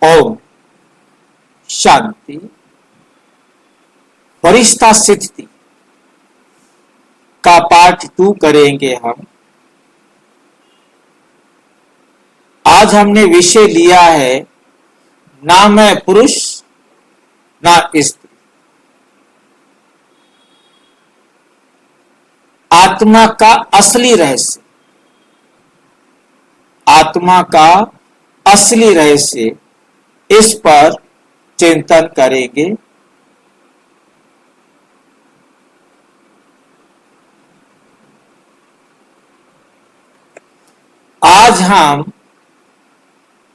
ओम शांति। फरिश्ता स्थिति का पार्ट 2 करेंगे हम। आज हमने विषय लिया है ना मैं पुरुष ना स्त्री। आत्मा का असली रहस्य, आत्मा का असली रहस्य, इस पर चिंतन करेंगे। आज हम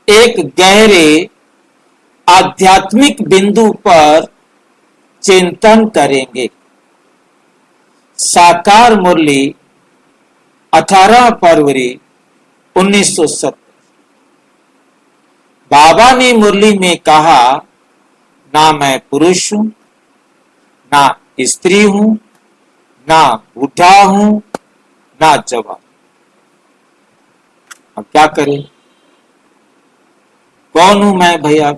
एक गहरे आध्यात्मिक बिंदु पर चिंतन करेंगे। साकार मुरली 18 फरवरी 1970। बाबा ने मुरली में कहा, ना मैं पुरुष हूं ना स्त्री हूं, ना बूढ़ा हूं ना जवान। अब क्या करें? कौन हूं मैं भैया?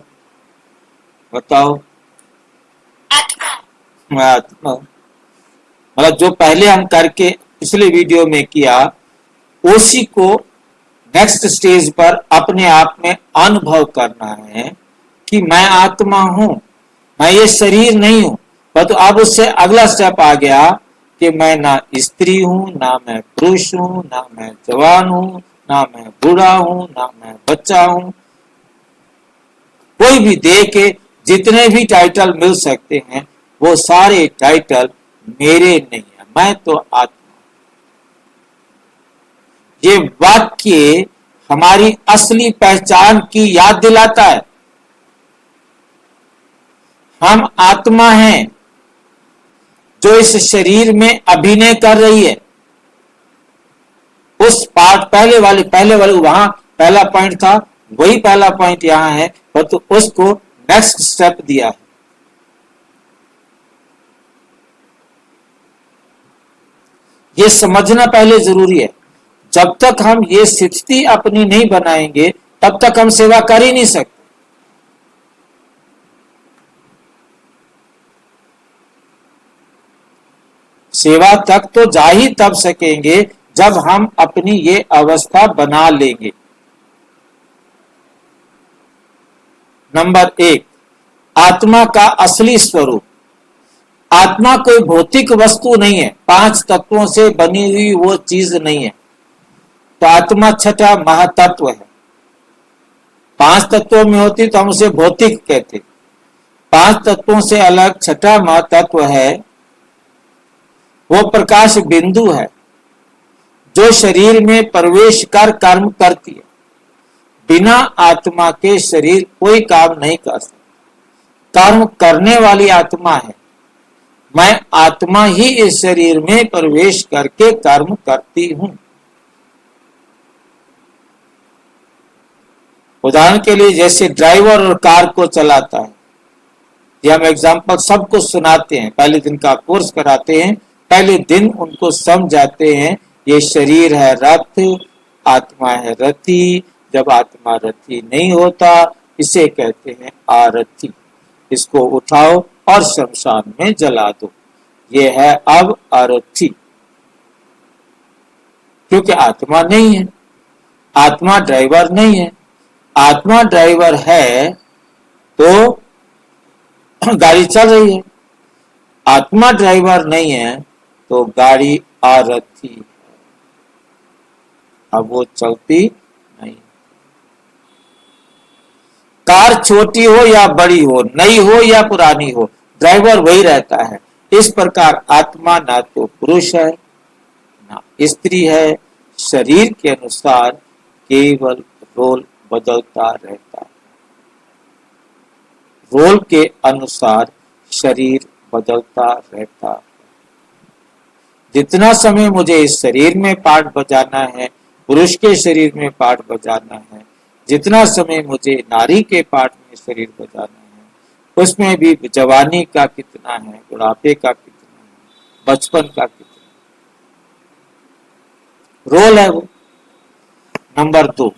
बताओ। मैं आत्मा। मतलब जो पहले हम करके पिछले वीडियो में किया, उसी को नेक्स्ट स्टेज पर अपने आप में अनुभव करना है कि मैं आत्मा हूं, मैं ये शरीर नहीं हूं। तो अब उससे अगला स्टेप आ गया कि मैं ना स्त्री हूं, ना मैं पुरुष हूं, ना मैं जवान हूं, ना मैं बूढ़ा हूं, ना मैं बच्चा हूं। कोई भी दे के जितने भी टाइटल मिल सकते हैं, वो सारे टाइटल मेरे नहीं है, मैं तो आत्मा। ये वाक्य हमारी असली पहचान की याद दिलाता है। हम आत्मा हैं जो इस शरीर में अभिनय कर रही है। उस पार्ट पहले वाले वहां पहला पॉइंट था, वही पहला पॉइंट यहां है, तो उसको नेक्स्ट स्टेप दिया है। ये समझना पहले जरूरी है। जब तक हम ये स्थिति अपनी नहीं बनाएंगे, तब तक हम सेवा कर ही नहीं सकते। सेवा तक तो जा ही तब सकेंगे जब हम अपनी ये अवस्था बना लेंगे। नंबर 1, आत्मा का असली स्वरूप। आत्मा कोई भौतिक वस्तु नहीं है, 5 तत्वों से बनी हुई वो चीज नहीं है। तो आत्मा छठा महातत्व है। 5 तत्वों में होती तो हम उसे भौतिक कहते। 5 तत्वों से अलग छठा महातत्व है। वो प्रकाश बिंदु है जो शरीर में प्रवेश कर कर्म करती है। बिना आत्मा के शरीर कोई काम नहीं कर सकता। कर्म करने वाली आत्मा है। मैं आत्मा ही इस शरीर में प्रवेश करके कर्म करती हूं। उदाहरण के लिए जैसे ड्राइवर और कार को चलाता है, ये हम एग्जाम्पल सबको सुनाते हैं। पहले दिन का कोर्स कराते हैं, पहले दिन उनको समझाते हैं ये शरीर है रथ, आत्मा है रथी। जब आत्मा रथी नहीं होता, इसे कहते हैं आरथी। इसको उठाओ और शमशान में जला दो। ये है अब आरथी, क्योंकि आत्मा नहीं है। आत्मा ड्राइवर नहीं है। आत्मा ड्राइवर है तो गाड़ी चल रही है। आत्मा ड्राइवर नहीं है तो गाड़ी आरथी है, अब वो चलती नहीं। कार छोटी हो या बड़ी हो, नई हो या पुरानी हो, ड्राइवर वही रहता है। इस प्रकार आत्मा ना तो पुरुष है ना स्त्री है। शरीर के अनुसार केवल रोल बदलता रहता है। रोल के अनुसार शरीर बदलता रहता है। जितना समय मुझे इस शरीर में पार्ट बजाना है, पुरुष के शरीर में पार्ट बजाना है, जितना समय मुझे नारी के पार्ट में शरीर बजाना है, उसमें भी जवानी का कितना है, बुढ़ापे का कितना है, बचपन का कितना रोल है वो। नंबर 2,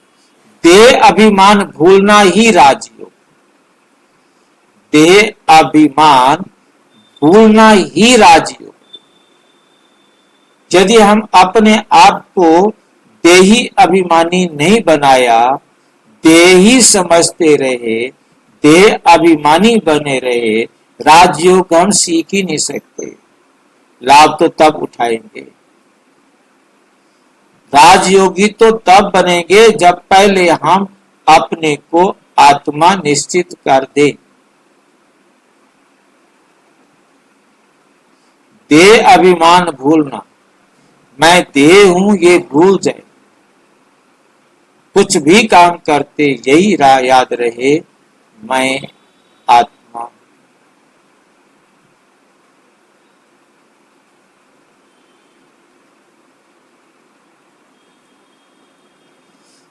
देह अभिमान भूलना ही राजयोग। देह अभिमान भूलना ही राजयोग। यदि हम अपने आप को देही अभिमानी नहीं बनाया, देही समझते रहे, देह अभिमानी बने रहे, राजयोग हम सीख ही नहीं सकते। लाभ तो तब उठाएंगे, राजयोगी तो तब बनेंगे जब पहले हम अपने को आत्मा निश्चित कर दे। देह अभिमान भूलना, मैं देह हूं ये भूल जाए। कुछ भी काम करते यही याद रहे, मैं आत्मा।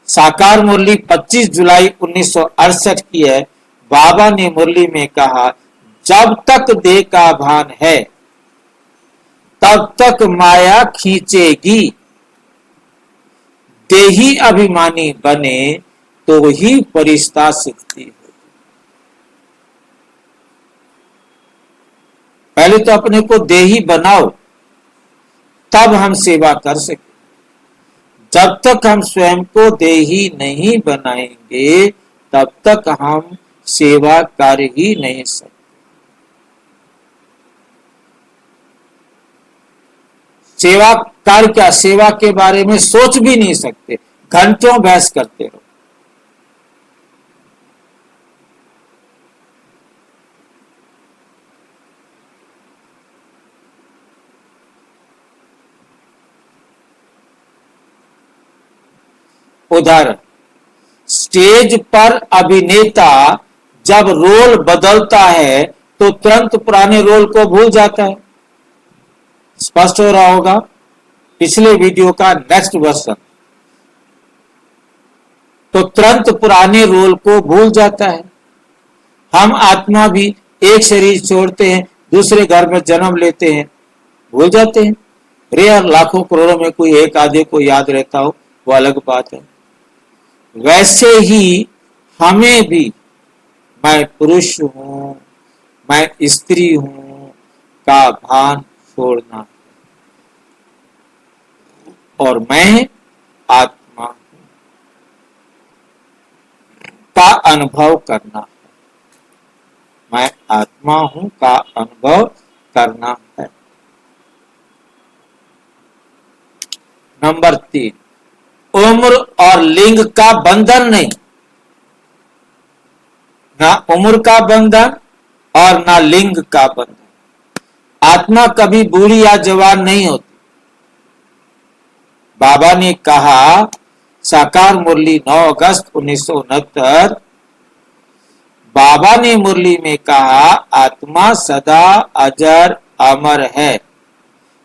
साकार मुरली 25 जुलाई 1968 की है। बाबा ने मुरली में कहा, जब तक देह का भान है तब तक माया खींचेगी। देही अभिमानी बने तो ही परिस्था सिद्धि होगी। पहले तो अपने को देही बनाओ, तब हम सेवा कर सके। जब तक हम स्वयं को देही नहीं बनाएंगे, तब तक हम सेवा कर ही नहीं सकते। सेवा कर क्या, सेवा के बारे में सोच भी नहीं सकते, घंटों बहस करते रहो। उदाहरण, स्टेज पर अभिनेता जब रोल बदलता है तो तुरंत पुराने रोल को भूल जाता है। स्पष्ट हो रहा होगा पिछले वीडियो का नेक्स्ट वर्जन। तो तुरंत पुराने रोल को भूल जाता है। हम आत्मा भी एक शरीर छोड़ते हैं, दूसरे घर में जन्म लेते हैं, भूल जाते हैं। रेयर लाखों करोड़ों में कोई एक आधे को याद रहता हो, वो अलग बात है। वैसे ही हमें भी मैं पुरुष हूं, मैं स्त्री हूं का भान छोड़ना और मैं आत्मा का अनुभव करना है। मैं आत्मा हूं का अनुभव करना है। नंबर 3, उम्र और लिंग का बंधन नहीं। ना उम्र का बंधन और ना लिंग का बंधन। आत्मा कभी बूढ़ी या जवान नहीं होती। बाबा ने कहा, साकार मुरली 9 अगस्त 1969, बाबा ने मुरली में कहा, आत्मा सदा अजर अमर है,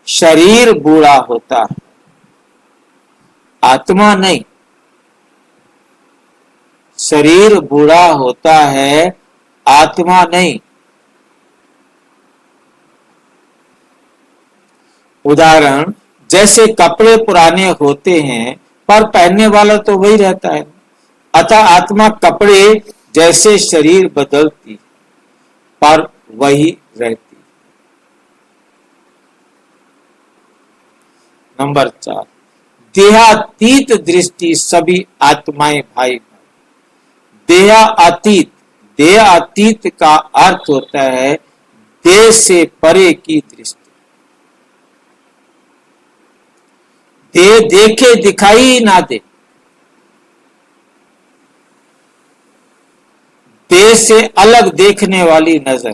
शरीर बूढ़ा होता है, आत्मा नहीं। शरीर बूढ़ा होता है, आत्मा नहीं। उदाहरण, जैसे कपड़े पुराने होते हैं पर पहनने वाला तो वही रहता है, अतः आत्मा कपड़े जैसे शरीर बदलती पर वही रहती। नंबर 4, देहातीत दृष्टि सभी आत्माएं भाई। देहातीत, देहातीत का अर्थ होता है देह से परे की दृष्टि। देह देखे दिखाई ना दे, देह से अलग देखने वाली नजर।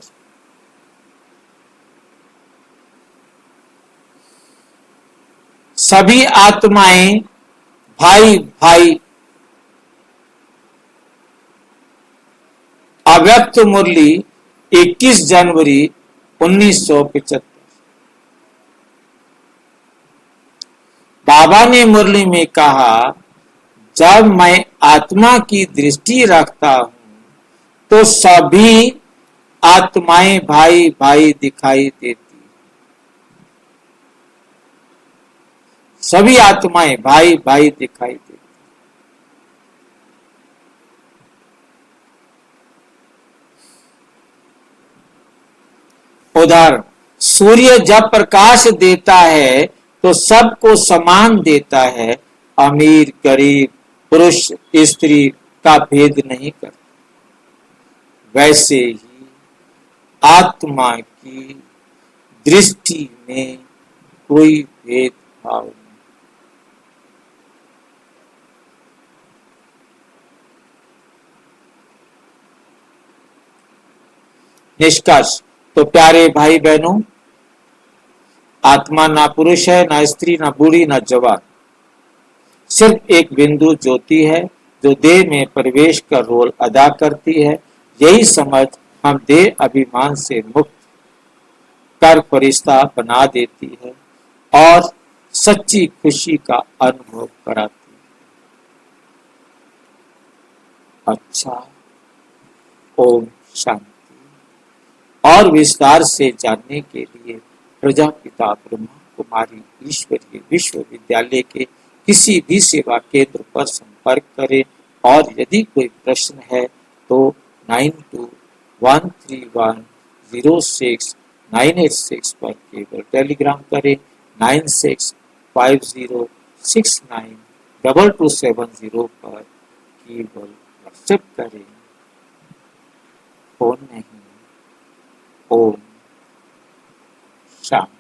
सभी आत्माएं भाई भाई। अव्यक्त मुरली 21 जनवरी 1975। बाबा ने मुरली में कहा, जब मैं आत्मा की दृष्टि रखता हूं तो सभी आत्माएं भाई भाई दिखाई देती। सभी आत्माएं भाई भाई दिखाई देती। उदाहरण, सूर्य जब प्रकाश देता है तो सबको समान देता है, अमीर गरीब पुरुष स्त्री का भेद नहीं करता। वैसे ही आत्मा की दृष्टि में कोई भेदभाव नहीं। निष्कर्ष, तो प्यारे भाई बहनों, आत्मा ना पुरुष है, ना स्त्री, ना बूढ़ी, ना जवान, सिर्फ एक बिंदु ज्योति है जो देह में प्रवेश का रोल अदा करती है। यही समझ हम देह अभिमान से मुक्त कर फरिश्ता बना देती है और सच्ची खुशी का अनुभव कराती है। अच्छा, ओम शांति। और विस्तार से जानने के लिए प्रजापिता ब्रह्मा कुमारी ईश्वरीय विश्वविद्यालय के किसी भी सेवा केंद्र पर संपर्क करें और यदि कोई प्रश्न है तो 9213106986 पर केवल टेलीग्राम करें। 9650692270 पर केवल व्हाट्सएप करें, फोन नहीं। ओम शांति।